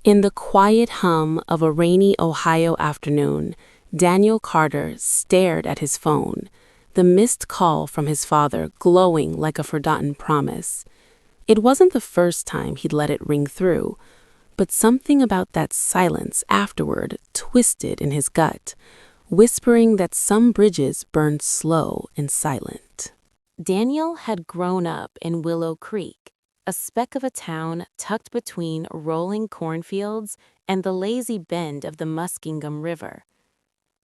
In the quiet hum of a rainy Ohio afternoon, Daniel Carter stared at his phone, the missed call from his father glowing like a forgotten promise. It wasn't the first time he'd let it ring through, but something about that silence afterward twisted in his gut, whispering that some bridges burned slow and silent. Daniel had grown up in Willow Creek, a speck of a town tucked between rolling cornfields and the lazy bend of the Muskingum River.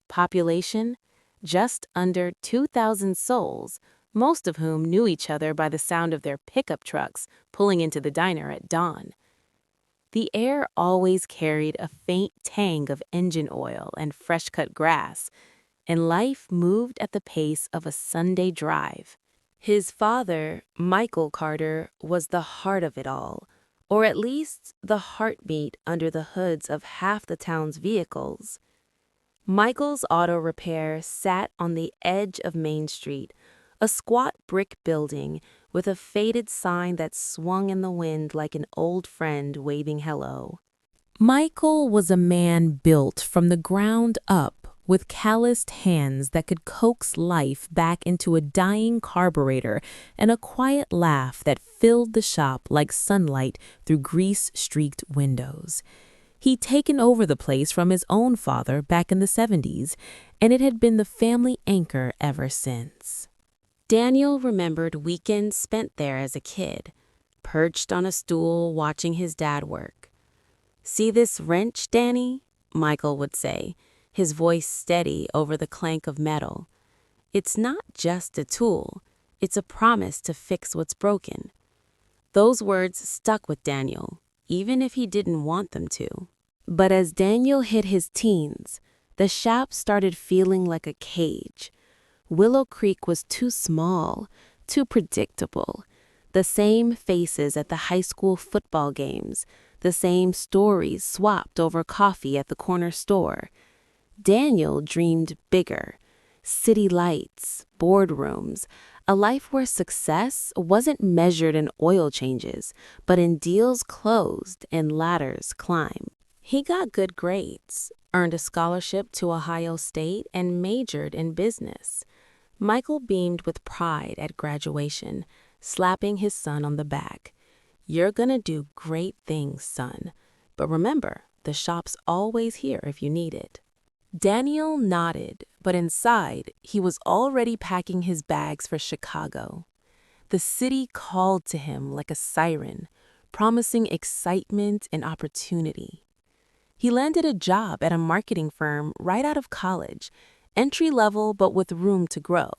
Population? Just under 2,000 souls, most of whom knew each other by the sound of their pickup trucks pulling into the diner at dawn. The air always carried a faint tang of engine oil and fresh-cut grass, and life moved at the pace of a Sunday drive. His father, Michael Carter, was the heart of it all, or at least the heartbeat under the hoods of half the town's vehicles. Michael's auto repair sat on the edge of Main Street, a squat brick building with a faded sign that swung in the wind like an old friend waving hello. Michael was a man built from the ground up with calloused hands that could coax life back into a dying carburetor and a quiet laugh that filled the shop like sunlight through grease-streaked windows. He'd taken over the place from his own father back in the 70s, and it had been the family anchor ever since. Daniel remembered weekends spent there as a kid, perched on a stool watching his dad work. "See this wrench, Danny?" Michael would say, his voice steady over the clank of metal. "It's not just a tool, it's a promise to fix what's broken." Those words stuck with Daniel, even if he didn't want them to. But as Daniel hit his teens, the shop started feeling like a cage. Willow Creek was too small, too predictable. The same faces at the high school football games, the same stories swapped over coffee at the corner store. Daniel dreamed bigger. City lights, boardrooms, a life where success wasn't measured in oil changes, but in deals closed and ladders climbed. He got good grades, earned a scholarship to Ohio State, and majored in business. Michael beamed with pride at graduation, slapping his son on the back. "You're gonna do great things, son. But remember, the shop's always here if you need it." Daniel nodded, but inside, he was already packing his bags for Chicago. The city called to him like a siren, promising excitement and opportunity. He landed a job at a marketing firm right out of college, entry-level but with room to grow.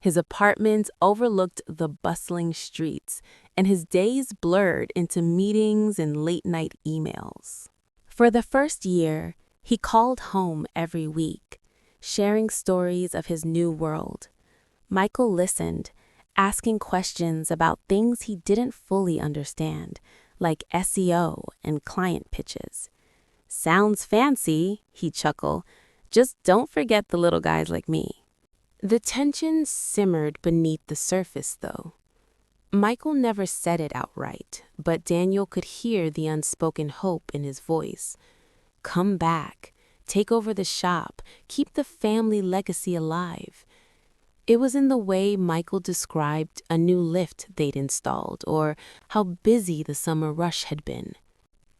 His apartment overlooked the bustling streets, and his days blurred into meetings and late-night emails. For the first year, he called home every week, sharing stories of his new world. Michael listened, asking questions about things he didn't fully understand, like SEO and client pitches. "Sounds fancy," he'd chuckle. "Just don't forget the little guys like me." The tension simmered beneath the surface, though. Michael never said it outright, but Daniel could hear the unspoken hope in his voice. Come back, take over the shop, keep the family legacy alive. It was in the way Michael described a new lift they'd installed or how busy the summer rush had been.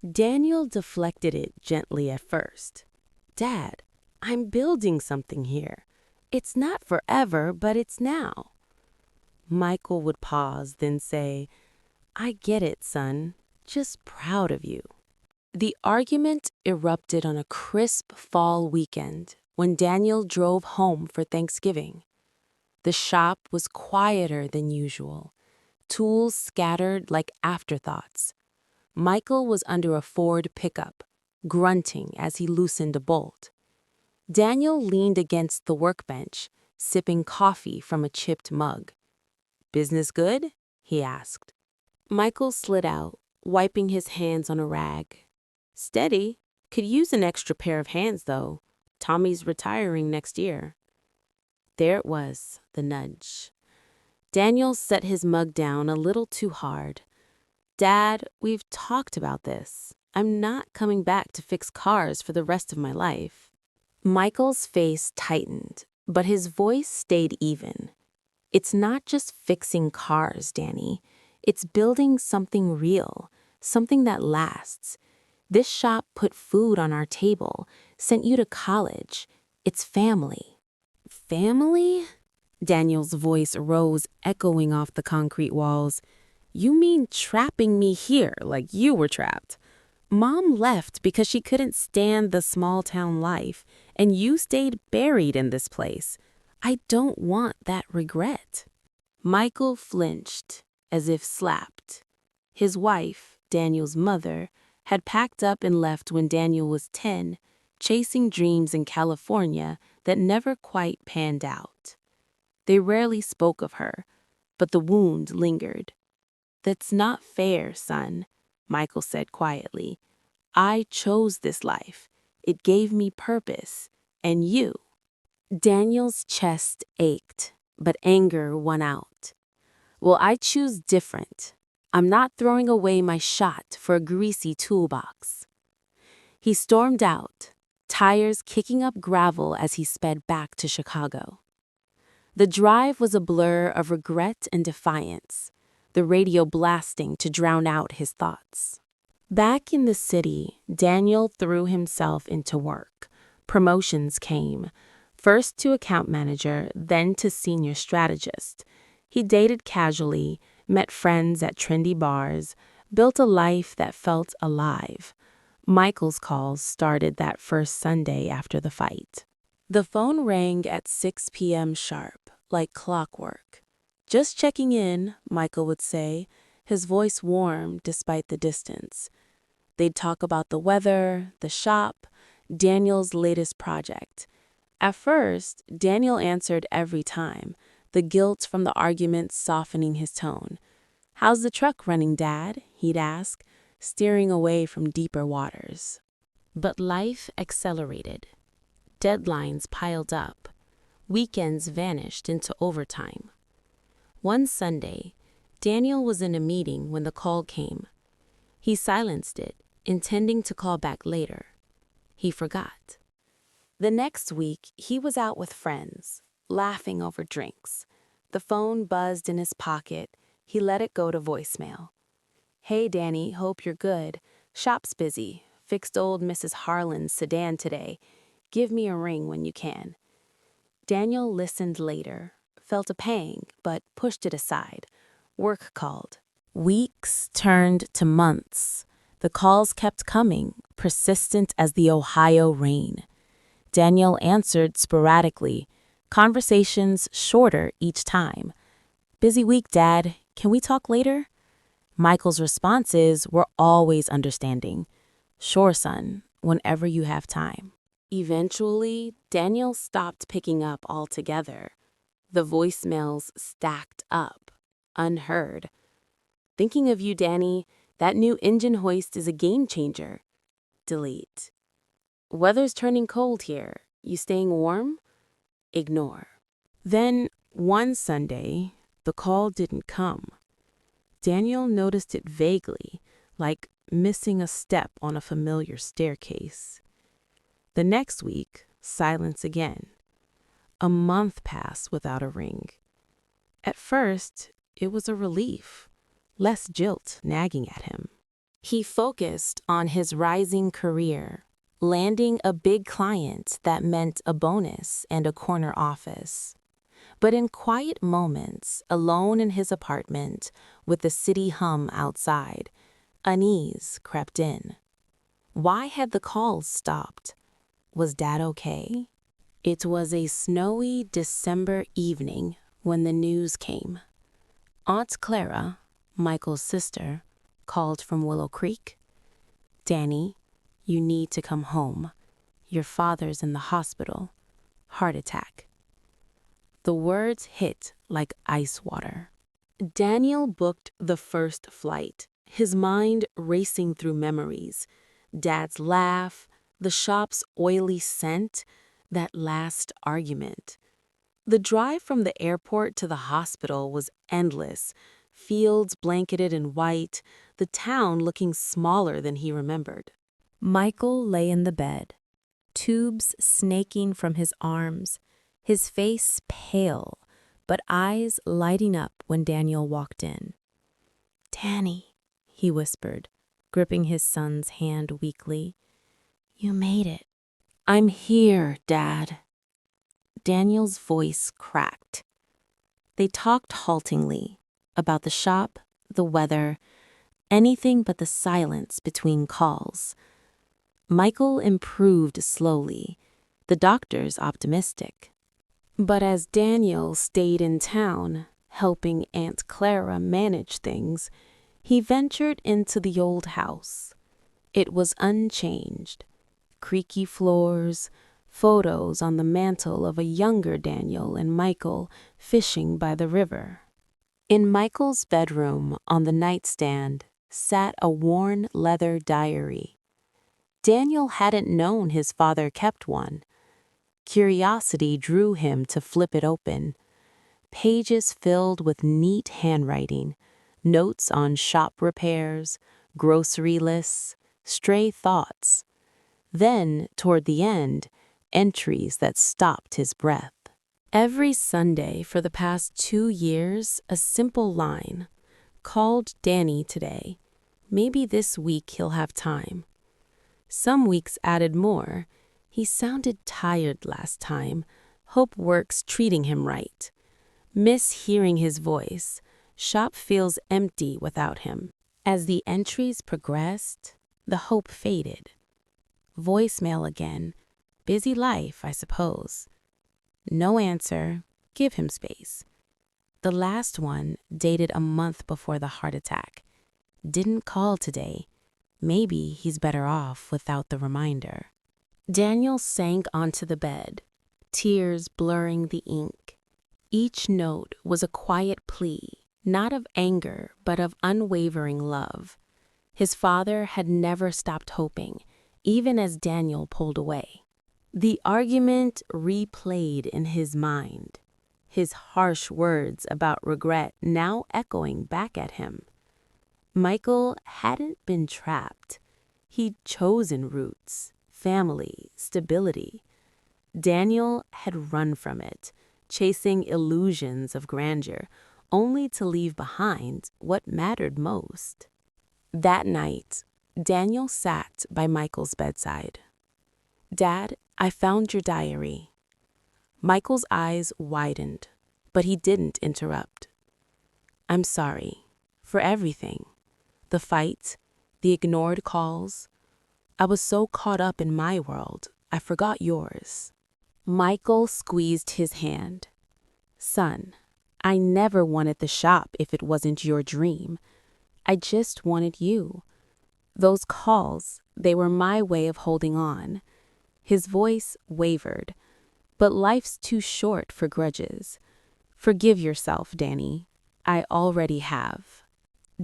Daniel deflected it gently at first. "Dad, I'm building something here. It's not forever, but it's now." Michael would pause, then say, "I get it, son. Just proud of you." The argument erupted on a crisp fall weekend when Daniel drove home for Thanksgiving. The shop was quieter than usual, tools scattered like afterthoughts. Michael was under a Ford pickup, grunting as he loosened a bolt. Daniel leaned against the workbench, sipping coffee from a chipped mug. "Business good?" he asked. Michael slid out, wiping his hands on a rag. "Steady. Could use an extra pair of hands, though. Tommy's retiring next year." There it was, the nudge. Daniel set his mug down a little too hard. "Dad, we've talked about this. I'm not coming back to fix cars for the rest of my life." Michael's face tightened, but his voice stayed even. "It's not just fixing cars, Danny. It's building something real, something that lasts. This shop put food on our table, sent you to college. It's family." "Family?" Daniel's voice rose, echoing off the concrete walls. "You mean trapping me here like you were trapped? Mom left because she couldn't stand the small-town life, and you stayed buried in this place. I don't want that regret." Michael flinched, as if slapped. His wife, Daniel's mother, had packed up and left when Daniel was 10, chasing dreams in California that never quite panned out. They rarely spoke of her, but the wound lingered. "That's not fair, son," Michael said quietly. "I chose this life. It gave me purpose. And you." Daniel's chest ached, but anger won out. "Well, I choose different. I'm not throwing away my shot for a greasy toolbox." He stormed out, tires kicking up gravel as he sped back to Chicago. The drive was a blur of regret and defiance, the radio blasting to drown out his thoughts. Back in the city, Daniel threw himself into work. Promotions came, first to account manager, then to senior strategist. He dated casually, met friends at trendy bars, built a life that felt alive. Michael's calls started that first Sunday after the fight. The phone rang at 6 p.m. sharp, like clockwork. "Just checking in," Michael would say, his voice warm despite the distance. They'd talk about the weather, the shop, Daniel's latest project. At first, Daniel answered every time, the guilt from the arguments softening his tone. "How's the truck running, Dad?" he'd ask, steering away from deeper waters. But life accelerated. Deadlines piled up. Weekends vanished into overtime. One Sunday, Daniel was in a meeting when the call came. He silenced it, intending to call back later. He forgot. The next week, he was out with friends, laughing over drinks. The phone buzzed in his pocket. He let it go to voicemail. "Hey, Danny, hope you're good. Shop's busy. Fixed old Mrs. Harlan's sedan today. Give me a ring when you can." Daniel listened later, felt a pang, but pushed it aside. Work called. Weeks turned to months. The calls kept coming, persistent as the Ohio rain. Daniel answered sporadically, conversations shorter each time. "Busy week, Dad. Can we talk later?" Michael's responses were always understanding. "Sure, son, whenever you have time." Eventually, Daniel stopped picking up altogether. The voicemails stacked up, unheard. "Thinking of you, Danny. That new engine hoist is a game changer." Delete. "Weather's turning cold here. You staying warm?" Ignore. Then, one Sunday, the call didn't come. Daniel noticed it vaguely, like missing a step on a familiar staircase. The next week, silence again. A month passed without a ring. At first, it was a relief, less guilt nagging at him. He focused on his rising career, landing a big client that meant a bonus and a corner office. But in quiet moments, alone in his apartment, with the city hum outside, unease crept in. Why had the calls stopped? Was Dad okay? It was a snowy December evening when the news came. Aunt Clara, Michael's sister, called from Willow Creek. "Danny, you need to come home. Your father's in the hospital. Heart attack." The words hit like ice water. Daniel booked the first flight, his mind racing through memories. Dad's laugh, the shop's oily scent, that last argument. The drive from the airport to the hospital was endless. Fields blanketed in white, the town looking smaller than he remembered. Michael lay in the bed, tubes snaking from his arms, his face pale, but eyes lighting up when Daniel walked in. "Danny," he whispered, gripping his son's hand weakly. "You made it." "I'm here, Dad." Daniel's voice cracked. They talked haltingly about the shop, the weather, anything but the silence between calls. Michael improved slowly, the doctors optimistic. But as Daniel stayed in town, helping Aunt Clara manage things, he ventured into the old house. It was unchanged. Creaky floors, photos on the mantel of a younger Daniel and Michael fishing by the river. In Michael's bedroom, on the nightstand, sat a worn leather diary. Daniel hadn't known his father kept one. Curiosity drew him to flip it open. Pages filled with neat handwriting, notes on shop repairs, grocery lists, stray thoughts. Then, toward the end, entries that stopped his breath. Every Sunday for the past 2 years, a simple line. "Called Danny today. Maybe this week he'll have time." Some weeks added more. "He sounded tired last time. Hope work's treating him right. Miss hearing his voice. Shop feels empty without him." As the entries progressed, the hope faded. Voicemail again. "Busy life, I suppose." No answer. Give him space. The last one, dated a month before the heart attack. "Didn't call today. Maybe he's better off without the reminder." Daniel sank onto the bed, tears blurring the ink. Each note was a quiet plea, not of anger, but of unwavering love. His father had never stopped hoping, even as Daniel pulled away. The argument replayed in his mind, his harsh words about regret now echoing back at him. Michael hadn't been trapped. He'd chosen roots, family, stability. Daniel had run from it, chasing illusions of grandeur, only to leave behind what mattered most. That night, Daniel sat by Michael's bedside. "Dad, I found your diary." Michael's eyes widened, but he didn't interrupt. "I'm sorry for everything. The fight, the ignored calls. I was so caught up in my world, I forgot yours." Michael squeezed his hand. "Son, I never wanted the shop if it wasn't your dream. I just wanted you. Those calls, they were my way of holding on." His voice wavered. "But life's too short for grudges. Forgive yourself, Danny. I already have."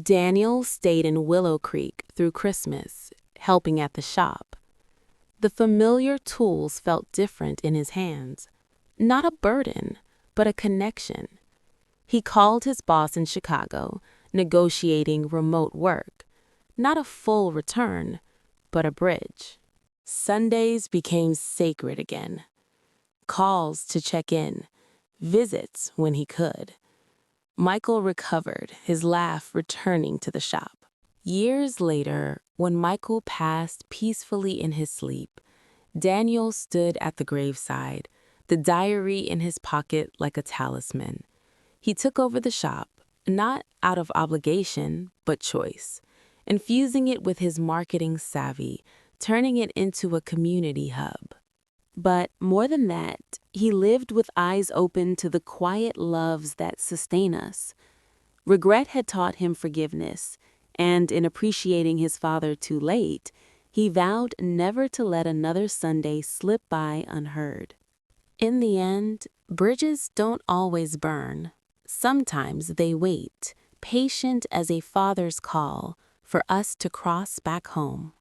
Daniel stayed in Willow Creek through Christmas, helping at the shop. The familiar tools felt different in his hands. Not a burden, but a connection. He called his boss in Chicago, negotiating remote work. Not a full return, but a bridge. Sundays became sacred again. Calls to check in, visits when he could. Michael recovered, his laugh returning to the shop. Years later, when Michael passed peacefully in his sleep, Daniel stood at the graveside, the diary in his pocket like a talisman. He took over the shop, not out of obligation, but choice, infusing it with his marketing savvy, turning it into a community hub. But more than that, he lived with eyes open to the quiet loves that sustain us. Regret had taught him forgiveness, and in appreciating his father too late, he vowed never to let another Sunday slip by unheard. In the end, bridges don't always burn. Sometimes they wait, patient as a father's call, for us to cross back home.